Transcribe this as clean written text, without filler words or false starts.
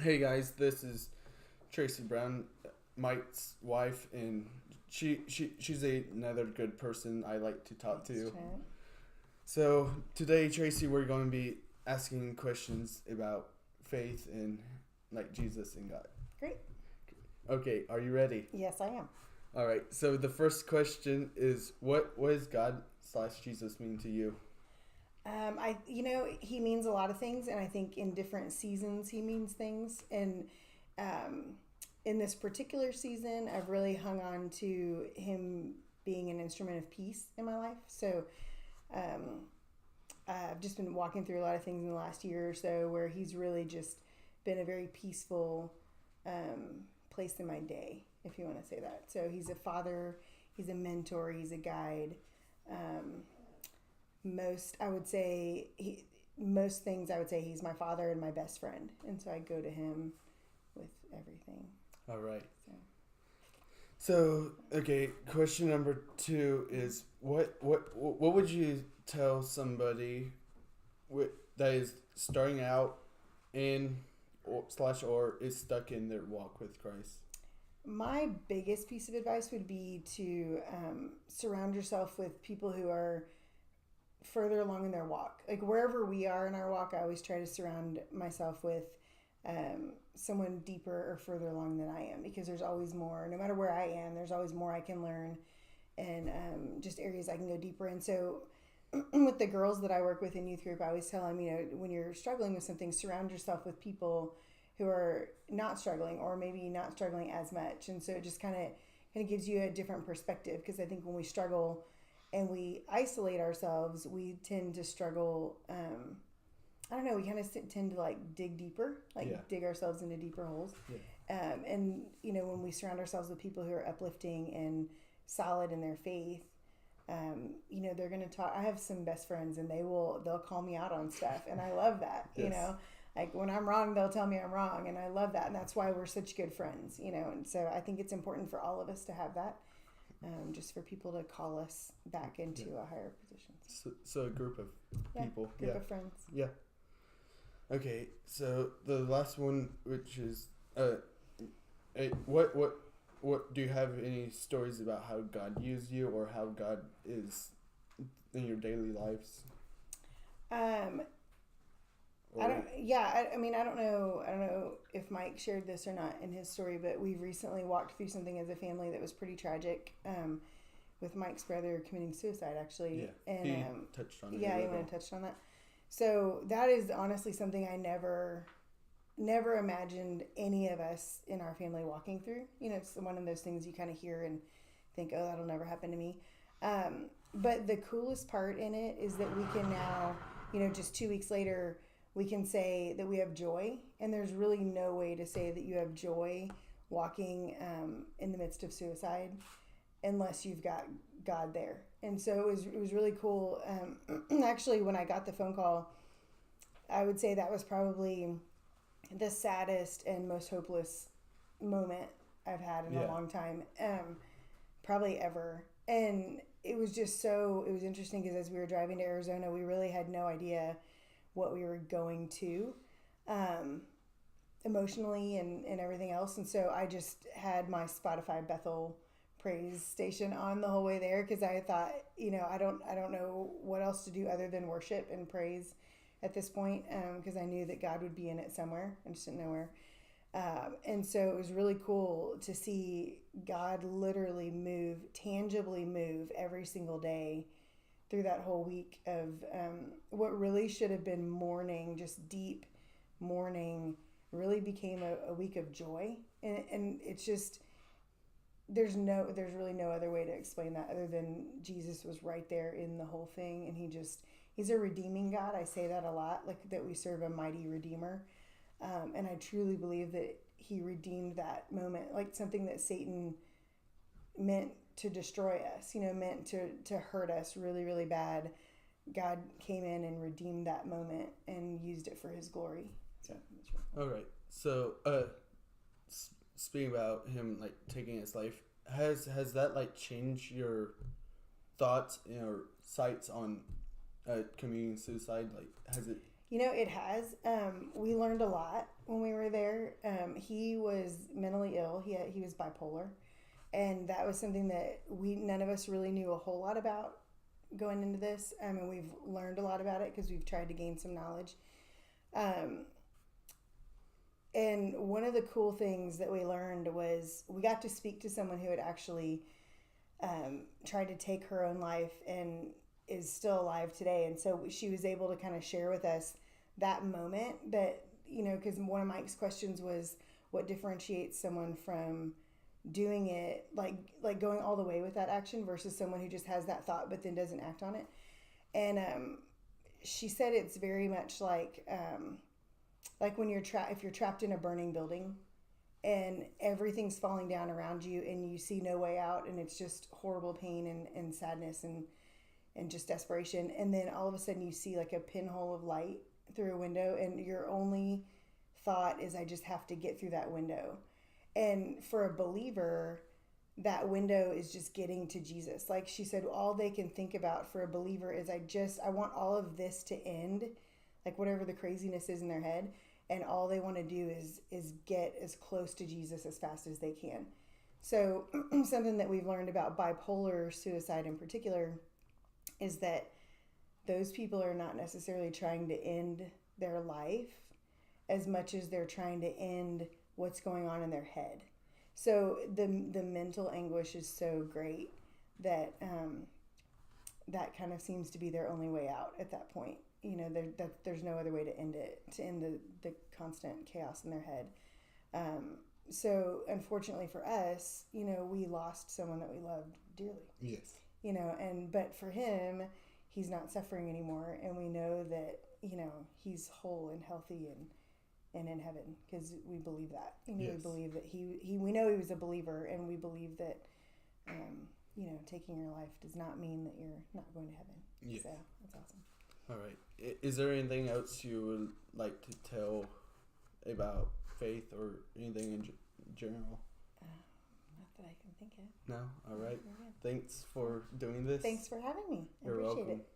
Hey guys, this is Traci Brown, Mike's wife, and she's another good person I like to talk to. So today, Traci, we're going to be asking questions about faith and like Jesus and God. Great. Okay, are you ready? Yes, I am. All right. So the first question is, what does God/Jesus mean to you? He means a lot of things, and I think in different seasons he means things. And in this particular season, I've really hung on to him being an instrument of peace in my life. So I've just been walking through a lot of things in the last year or so where he's really just been a very peaceful place in my day, if you want to say that. So he's a father, he's a mentor, he's a guide. Most things I would say he's my father and my best friend, and so I go to him with everything. All right. So okay, question number 2 is what would you tell somebody that is starting out or is stuck in their walk with Christ? My biggest piece of advice would be to surround yourself with people who are further along in their walk. Like wherever we are in our walk, I always try to surround myself with someone deeper or further along than I am, because there's always more. No matter where I am, there's always more I can learn, and just areas I can go deeper in. So with the girls that I work with in youth group, I always tell them, when you're struggling with something, surround yourself with people who are not struggling, or maybe not struggling as much. And so it just kind of gives you a different perspective, because I think when we struggle and we isolate ourselves, we tend to struggle. We kind of tend to like dig deeper, dig ourselves into deeper holes. Yeah. When we surround ourselves with people who are uplifting and solid in their faith, they're going to talk. I have some best friends, and they'll call me out on stuff, and I love that. Yes. Like when I'm wrong, they'll tell me I'm wrong, and I love that, and that's why we're such good friends. And so I think it's important for all of us to have that. Just for people to call us back into a higher position. So a group of people. Group of friends. Yeah. Okay, so the last one, which is, what do you have any stories about how God used you, or how God is in your daily lives? I don't know if Mike shared this or not in his story, but we've recently walked through something as a family that was pretty tragic, with Mike's brother committing suicide, actually. Yeah, and he touched on it. Yeah, he went and touched on that. So that is honestly something I never imagined any of us in our family walking through. It's one of those things you kind of hear and think, oh, that'll never happen to me. But the coolest part in it is that we can now, just 2 weeks later, we can say that we have joy, and there's really no way to say that you have joy walking in the midst of suicide unless you've got God there. And so it was really cool. Actually, when I got the phone call, I would say that was probably the saddest and most hopeless moment I've had in a long time, probably ever. And it was just it was interesting, because as we were driving to Arizona, we really had no idea what we were going to emotionally and everything else. And so I just had my Spotify Bethel praise station on the whole way there, because I thought, I don't know what else to do other than worship and praise at this point, because I knew that God would be in it somewhere. I just didn't know where. And so it was really cool to see God literally tangibly move every single day through that whole week of what really should have been mourning, just deep mourning, really became a week of joy. And it's just, there's really no other way to explain that other than Jesus was right there in the whole thing, and he's a redeeming God. I say that a lot, like that we serve a mighty redeemer. And I truly believe that he redeemed that moment, like something that Satan meant to destroy us, meant to hurt us really, really bad. God came in and redeemed that moment and used it for his glory. So that's really cool. All right. So, speaking about him like taking his life, has that like changed your thoughts or sights on committing suicide? Like, has it It has. We learned a lot when we were there. He was mentally ill. He was bipolar, and that was something that none of us really knew a whole lot about going into this. And we've learned a lot about it because we've tried to gain some knowledge. And one of the cool things that we learned was we got to speak to someone who had actually tried to take her own life and is still alive today. And so she was able to kind of share with us that moment that, because one of Mike's questions was what differentiates someone from doing it, like going all the way with that action versus someone who just has that thought but then doesn't act on it. And she said it's very much like when if you're trapped in a burning building and everything's falling down around you and you see no way out and it's just horrible pain and sadness and just desperation, and then all of a sudden you see like a pinhole of light through a window and your only thought is, I just have to get through that window. And for a believer, that window is just getting to Jesus. Like she said, all they can think about for a believer is, I want all of this to end, like whatever the craziness is in their head, and all they want to do is get as close to Jesus as fast as they can. So something that we've learned about bipolar suicide in particular is that those people are not necessarily trying to end their life as much as they're trying to end what's going on in their head. So the mental anguish is so great that that kind of seems to be their only way out at that point. There's no other way to end it, to end the constant chaos in their head. So unfortunately for us, we lost someone that we loved dearly. Yes. But for him, he's not suffering anymore, and we know that, he's whole and healthy and in heaven because we believe that. Yes. We believe that we know he was a believer, and we believe that, taking your life does not mean that you're not going to heaven. Yes. So that's awesome. All right. Is there anything else you would like to tell about faith or anything in general? Not that I can think of. No? All right. Thanks for doing this. Thanks for having me. I You're appreciate welcome. it.